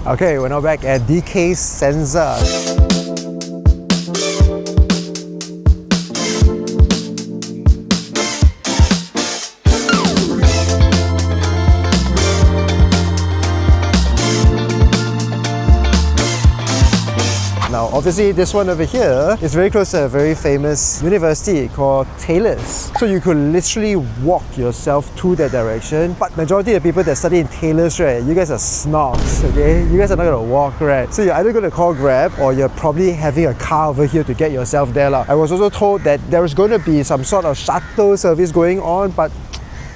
Okay, we're now back at DK Senza. Now, obviously, this one over here is very close to a very famous university called Taylor's. So you could literally walk yourself to that direction. But majority of the people that study in Taylor's, right, you guys are snobs, okay? You guys are not gonna walk, right? So you're either gonna call Grab or you're probably having a car over here to get yourself there lah. I was also told that there is going to be some sort of shuttle service going on, but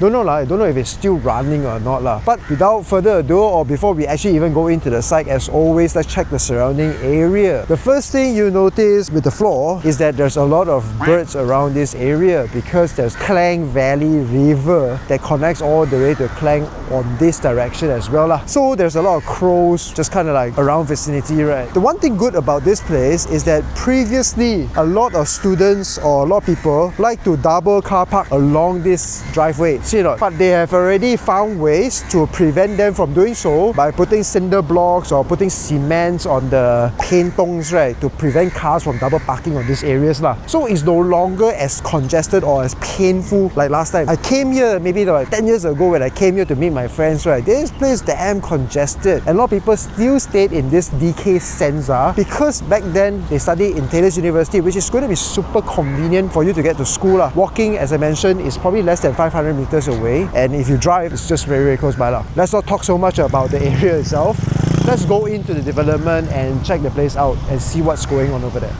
don't know lah, I don't know if it's still running or not lah. But without further ado, or before we actually even go into the site, as always, let's check the surrounding area. The first thing you notice with the floor is that there's a lot of birds around this area because there's Klang Valley River that connects all the way to Klang on this direction as well lah. So there's a lot of crows just kind of like around vicinity, right? The one thing good about this place is that previously a lot of students or a lot of people like to double car park along this driveway. But they have already found ways to prevent them from doing so by putting cinder blocks or putting cements on the paintongs, right, to prevent cars from double parking on these areas lah. So it's no longer as congested or as painful like last time. I came here maybe like 10 years ago when I came here to meet my friends, right? This place damn congested, and a lot of people still stayed in this DK Senza because back then they studied in Taylor's University, which is going to be super convenient for you to get to school lah. Walking, as I mentioned, is probably less than 500 meters away, and if you drive, it's just very close by lah. Let's not talk so much about the area itself. Let's go into the development and check the place out and see what's going on over there.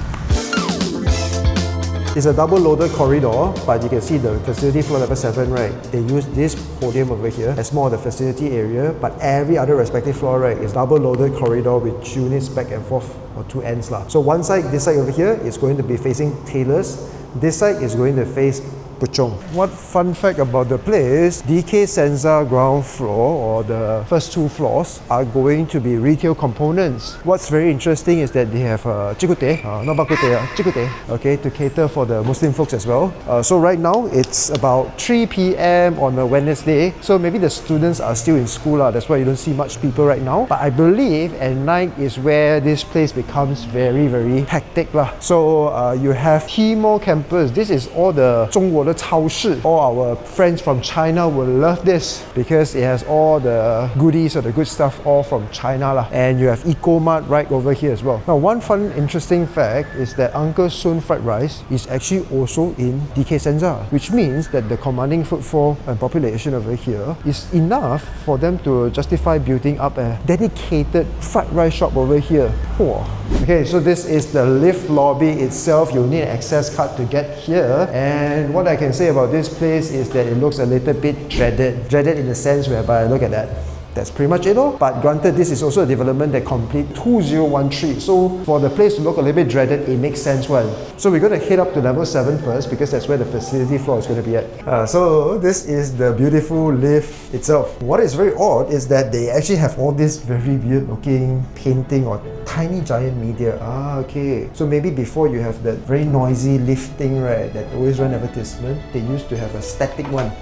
It's a double loaded corridor, but you can see the facility floor level 7, right? They use this podium over here as more of the facility area, but every other respective floor, right, is double loaded corridor with units back and forth or two ends lah. So one side, this side over here, is going to be facing Taylor's. This side is going to face Puchong. What fun fact about the place, DK Senza ground floor or the first two floors are going to be retail components. What's very interesting is that they have chikute, not bakute, chikute, okay, to cater for the Muslim folks as well. So right now it's about 3 p.m. on a Wednesday, so maybe the students are still in school lah. That's why you don't see much people right now. But I believe at night is where this place becomes very hectic lah. So you have Tmall campus. This is all the 中国的超市. All our friends from China will love this because it has all the goodies or the good stuff all from China lah. And you have Eco-Mart right over here as well. Now, one fun interesting fact is that Uncle Sun fried rice is actually also in DK Senza, which means that the commanding footfall and population over here is enough for them to justify building up a dedicated fried rice shop over here. Whoa. Okay, so this is the lift lobby itself. You'll need an access card to get here, and what I can say about this place is that it looks a little bit dreaded in the sense whereby, look at that, that's pretty much it all. But granted, this is also a development that complete 2013, so for the place to look a little bit dreaded, it makes sense well. So we're going to head up to level 7 first because that's where the facility floor is going to be at. So this is the beautiful lift itself. What is very odd is that they actually have all this very weird looking painting or tiny giant media. Okay, so maybe before you have that very noisy lift thing, right, that always run advertisement, they used to have a static one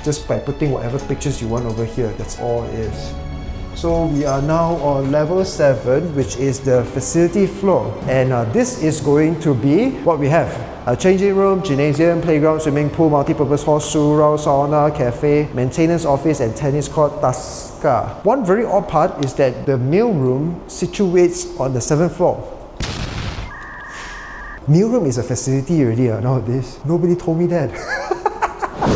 just by putting whatever pictures you want over here. That's all it is. So we are now on level 7, which is the facility floor, and this is going to be what we have: a changing room, gymnasium, playground, swimming pool, multi-purpose hall, surau, sauna, cafe, maintenance office, and tennis court, taska. One very odd part is that the meal room situates on the 7th floor. Meal room is a facility already nowadays. Nobody told me that.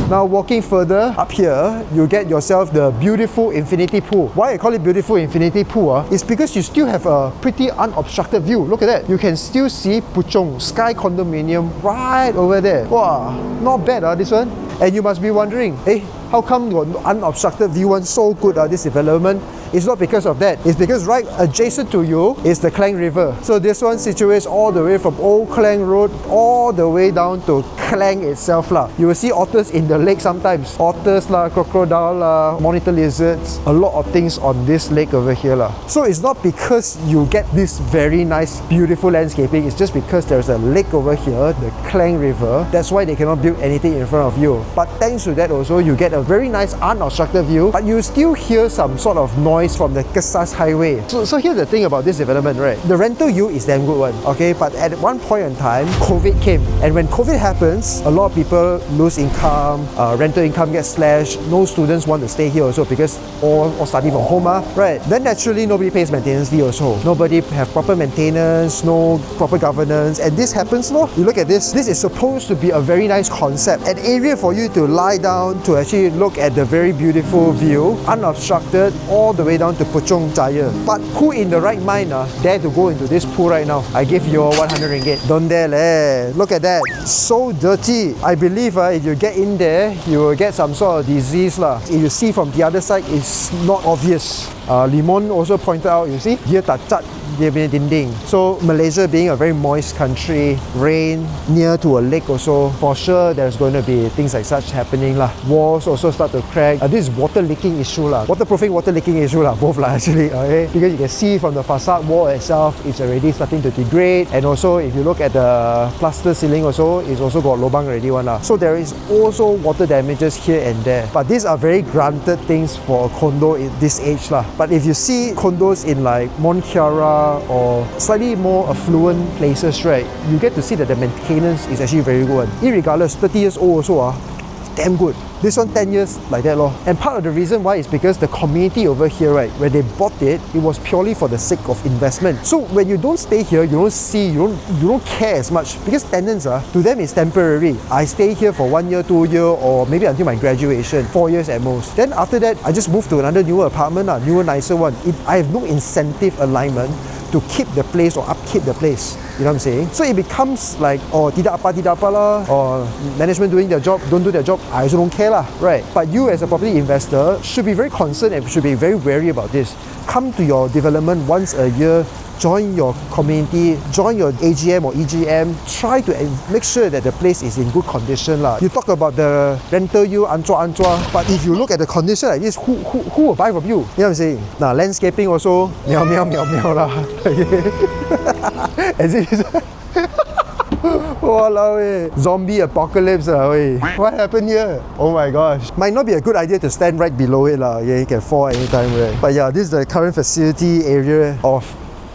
Now walking further up here, you get yourself the beautiful infinity pool. Why I call it beautiful infinity pool is because you still have a pretty unobstructed view. Look at that. You can still see Puchong Sky Condominium right over there. Wow, not bad this one. And you must be wondering, hey, how come your unobstructed view one so good this development? It's not because of that. It's because right adjacent to you is the Klang River. So this one situates all the way from Old Klang Road all the way down to Klang itself lah. You will see otters in the lake sometimes. Otters lah, crocodile lah, monitor lizards, a lot of things on this lake over here lah. So it's not because you get this very nice, beautiful landscaping. It's just because there's a lake over here, the Klang River. That's why they cannot build anything in front of you. But thanks to that also, you get a very nice unobstructed view, but you still hear some sort of noise noise from the Kesas highway. So here's the thing about this development, right? The rental yield is damn good one, okay? But at one point in time, COVID came. And when COVID happens, a lot of people lose income, rental income gets slashed, no students want to stay here also because all study from home, right? Then naturally, nobody pays maintenance fee also. Nobody have proper maintenance, no proper governance, and this happens, no? You look at this is supposed to be a very nice concept, an area for you to lie down to actually look at the very beautiful view, unobstructed, all the way down to Puchong Jaya. But who in the right mind dare to go into this pool right now? I give you 100 ringgit. Don't dare leh. Look at that. So dirty. I believe if you get in there, you will get some sort of disease lah. If you see from the other side, it's not obvious. Limon also pointed out, you see, dia tak cat dia punya dinding. So Malaysia being a very moist country, rain, near to a lake also, for sure there's going to be things like such happening lah. Walls also start to crack. This is water leaking issue lah. Waterproofing, water leaking issue lah, both lah actually, okay? Because you can see from the facade wall itself, it's already starting to degrade. And also if you look at the plaster ceiling also, it's also got lobang already one lah. So there is also water damages here and there. But these are very granted things for a condo in this age lah. But if you see condos in like Moneh or slightly more affluent places, right, you get to see that the maintenance is actually very good. Irregardless, 30 years old also, damn good. This one 10 years like that lor. And part of the reason why is because the community over here, right, when they bought it, it was purely for the sake of investment. So when you don't stay here, you don't see, you don't care as much, because tenants to them is temporary. I stay here for 1 year, 2 year, or maybe until my graduation, 4 years at most. Then after that, I just move to another newer apartment, newer, nicer one. I have no incentive alignment to keep the place or upkeep the place. You know what I'm saying? So it becomes like, oh, tidak apa lah, or management doing their job, don't do their job, I also don't care lah, right? But you as a property investor should be very concerned and should be very wary about this. Come to your development once a year, join your community, join your AGM or EGM, try to make sure that the place is in good condition lah. You talk about the rental yield, antua, but if you look at the condition like this, who will buy from you? You know what I'm saying? Now, landscaping also, meow lah. As it is. Walao, zombie apocalypse What happened here? Oh my gosh. Might not be a good idea to stand right below it lah. Yeah, you can fall anytime, right? But yeah, this is the current facility area of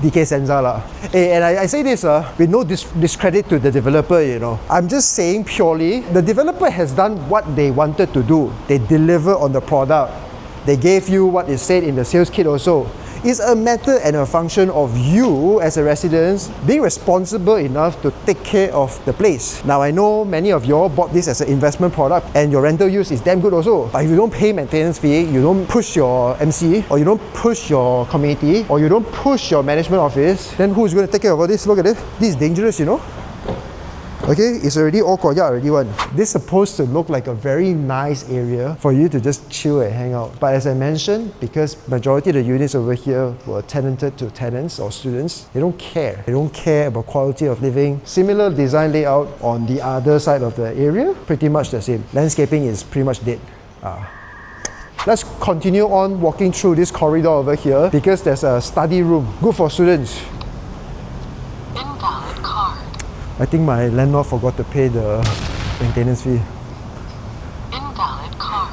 DK Senza lah. And I say this with no discredit to the developer, you know. I'm just saying purely, the developer has done what they wanted to do. They deliver on the product. They gave you what is said in the sales kit also. It's a matter and a function of you as a resident being responsible enough to take care of the place. Now I know many of you all bought this as an investment product and your rental use is damn good also. But if you don't pay maintenance fee, you don't push your MC, or you don't push your community, or you don't push your management office, then who's going to take care of all this? Look at this. This is dangerous, you know. Okay, it's already all koyak already one. This is supposed to look like a very nice area for you to just chill and hang out. But as I mentioned, because majority of the units over here were tenanted to tenants or students, they don't care. They don't care about quality of living. Similar design layout on the other side of the area, pretty much the same. Landscaping is pretty much dead. Let's continue on walking through this corridor over here because there's a study room. Good for students. I think my landlord forgot to pay the maintenance fee. Invalid card.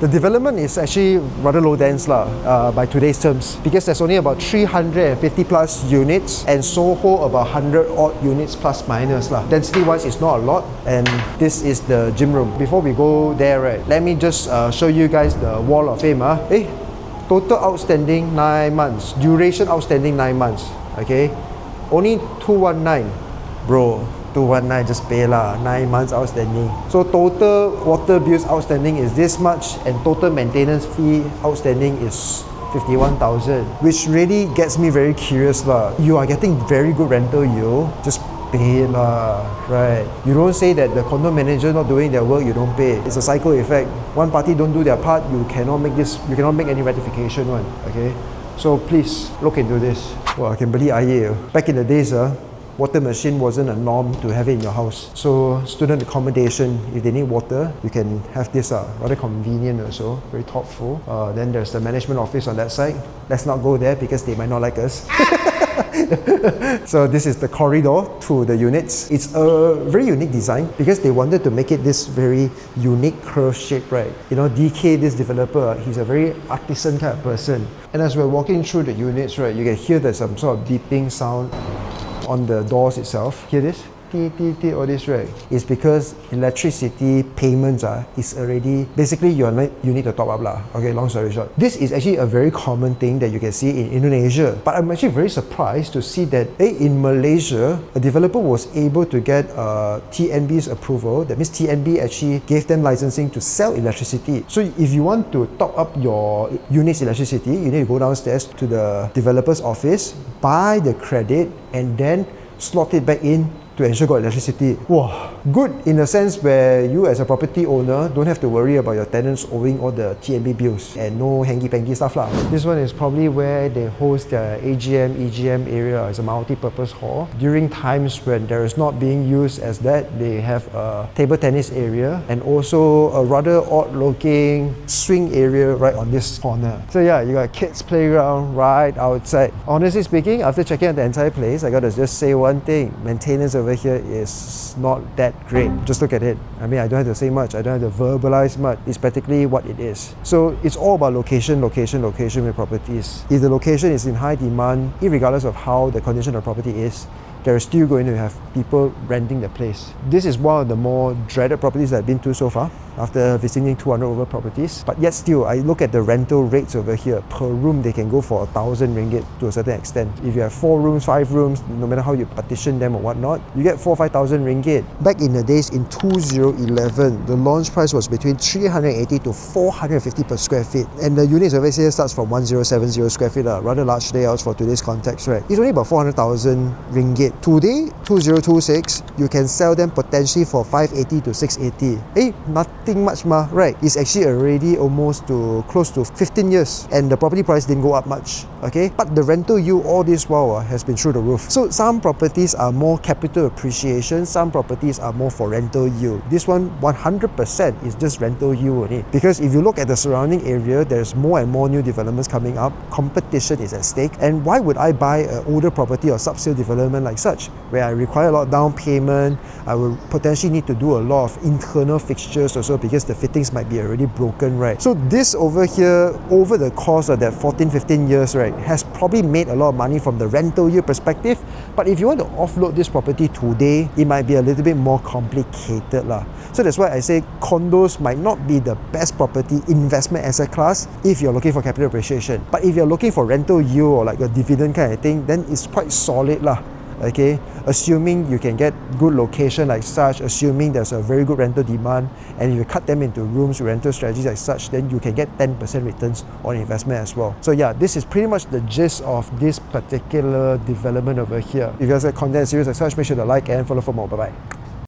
The development is actually rather low dense by today's terms, because there's only about 350 plus units and Soho about 100 odd units plus minus Density wise it's not a lot, and this is the gym room. Before we go there, right, let me just show you guys the wall of fame. Total outstanding 9 months, duration outstanding 9 months. Okay, only 219. Bro, 219 just pay lah, 9 months outstanding. So total water bills outstanding is this much, and total maintenance fee outstanding is 51,000, which really gets me very curious lah. You are getting very good rental yield, just pay lah, right? You don't say that the condo manager not doing their work, you don't pay. It's a cycle effect. One party don't do their part, you cannot make any ratification one, okay? So please look into this. Well, I can believe Back in the days, water machine wasn't a norm to have it in your house. So student accommodation, if they need water, you can have this, rather convenient also, very thoughtful. Then there's the management office on that side. Let's not go there because they might not like us. So this is the corridor to the units. It's a very unique design because they wanted to make it this very unique curve shape, right? You know, DK, this developer, he's a very artisan kind of person. And as we're walking through the units, right, you can hear there's some sort of beeping sound on the doors itself. Hear this? All this, right? It's because electricity payments is already basically you need to top up lah. Okay, long story short. This is actually a very common thing that you can see in Indonesia. But I'm actually very surprised to see that in Malaysia, a developer was able to get TNB's approval. That means TNB actually gave them licensing to sell electricity. So if you want to top up your unit's electricity, you need to go downstairs to the developer's office, buy the credit, and then slot it back in to ensure got electricity. Wow, good in a sense where you as a property owner don't have to worry about your tenants owing all the TNB bills and no hanky-panky stuff lah. This one is probably where they host their AGM, EGM area. It's a multi-purpose hall. During times when there is not being used as that, they have a table tennis area and also a rather odd-looking swing area right on this corner. So yeah, you got kids playground right outside. Honestly speaking, after checking out the entire place, I gotta just say one thing: maintenance over here is not that great. Just look at it. I mean, I don't have to say much. I don't have to verbalize much. It's practically what it is. So it's all about location with properties. If the location is in high demand, irregardless of how the condition of the property is, there is still going to have people renting the place. This is one of the more dreaded properties that I've been to so far after visiting 200 over properties. But yet still, I look at the rental rates over here. Per room, they can go for 1,000 ringgit to a certain extent. If you have 4 rooms, 5 rooms, no matter how you partition them or whatnot, you get 4,000-5,000 ringgit. Back in the days in 2011, the launch price was between 380 to 450 per square feet. And the units over here starts from 1070 square feet, rather large layouts for today's context, right? It's only about 400,000 ringgit. Today, 2026, you can sell them potentially for 580 to 680. Nothing much right? It's actually already almost to close to 15 years and the property price didn't go up much, okay? But the rental yield all this while has been through the roof. So some properties are more capital appreciation, some properties are more for rental yield. This one, 100% is just rental yield only. Because if you look at the surrounding area, there's more and more new developments coming up, competition is at stake, and why would I buy an older property or sub-sale development like such, where I require a lot of down payment, I will potentially need to do a lot of internal fixtures also because the fittings might be already broken, right? So this over here, over the course of that 14-15 years, right, has probably made a lot of money from the rental yield perspective. But if you want to offload this property today, it might be a little bit more complicated lah. So that's why I say condos might not be the best property investment asset class if you're looking for capital appreciation. But if you're looking for rental yield or like a dividend kind of thing, then it's quite solid lah. Okay, assuming you can get good location like such, assuming there's a very good rental demand, and if you cut them into rooms with rental strategies like such, then you can get 10% returns on investment as well. So yeah, this is pretty much the gist of this particular development over here. If you guys like content series like such, make sure to like and follow for more. Bye bye.